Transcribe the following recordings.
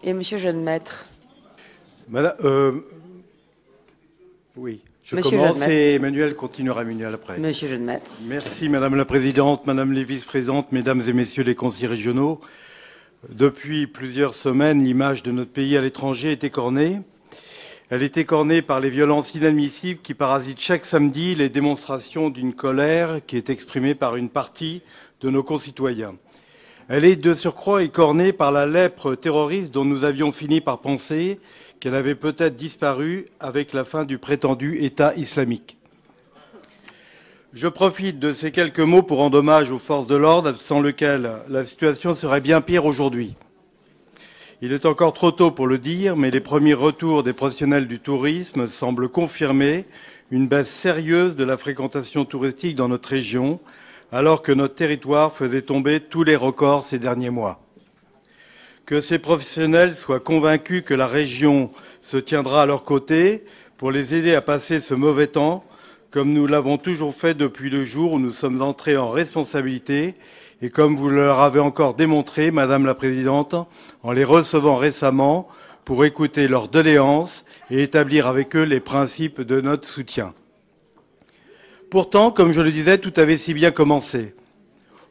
Et Monsieur Jeune-Maître. Oui, je Monsieur commence Jeune-Maître. et Emmanuel continuera Emmanuel après. Monsieur Jeune-Maître. Merci Madame la Présidente, Madame les vice-présidentes, Mesdames et Messieurs les conseillers régionaux. Depuis plusieurs semaines, l'image de notre pays à l'étranger est écornée. Elle est écornée par les violences inadmissibles qui parasitent chaque samedi les démonstrations d'une colère qui est exprimée par une partie de nos concitoyens. Elle est de surcroît écornée par la lèpre terroriste dont nous avions fini par penser qu'elle avait peut-être disparu avec la fin du prétendu État islamique. Je profite de ces quelques mots pour rendre hommage aux forces de l'ordre, sans lesquelles la situation serait bien pire aujourd'hui. Il est encore trop tôt pour le dire, mais les premiers retours des professionnels du tourisme semblent confirmer une baisse sérieuse de la fréquentation touristique dans notre région, alors que notre territoire faisait tomber tous les records ces derniers mois. Que ces professionnels soient convaincus que la région se tiendra à leur côté pour les aider à passer ce mauvais temps, comme nous l'avons toujours fait depuis le jour où nous sommes entrés en responsabilité et comme vous leur avez encore démontré, Madame la Présidente, en les recevant récemment pour écouter leurs doléances et établir avec eux les principes de notre soutien. Pourtant, comme je le disais, tout avait si bien commencé.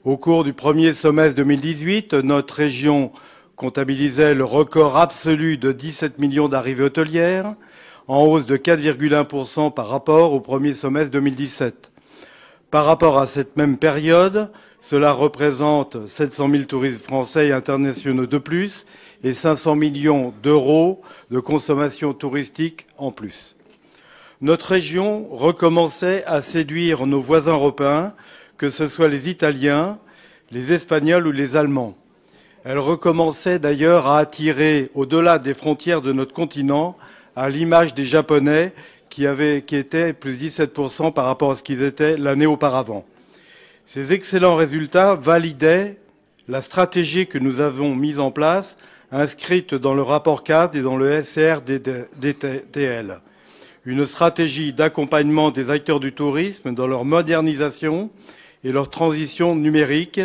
Au cours du premier semestre 2018, notre région comptabilisait le record absolu de 17 millions d'arrivées hôtelières, en hausse de 4,1% par rapport au premier semestre 2017. Par rapport à cette même période, cela représente 700 000 touristes français et internationaux de plus et 500 millions d'euros de consommation touristique en plus. Notre région recommençait à séduire nos voisins européens, que ce soit les Italiens, les Espagnols ou les Allemands. Elle recommençait d'ailleurs à attirer au-delà des frontières de notre continent, à l'image des Japonais qui étaient plus 17% par rapport à ce qu'ils étaient l'année auparavant. Ces excellents résultats validaient la stratégie que nous avons mise en place, inscrite dans le rapport cadre et dans le SRDTL. Une stratégie d'accompagnement des acteurs du tourisme dans leur modernisation et leur transition numérique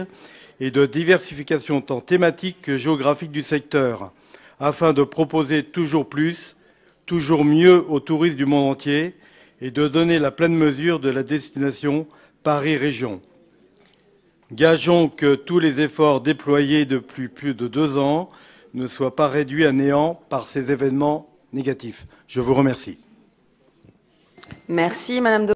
et de diversification tant thématique que géographique du secteur, afin de proposer toujours plus, toujours mieux aux touristes du monde entier et de donner la pleine mesure de la destination Paris-Région. Gageons que tous les efforts déployés depuis plus de 2 ans ne soient pas réduits à néant par ces événements négatifs. Je vous remercie. Merci, Madame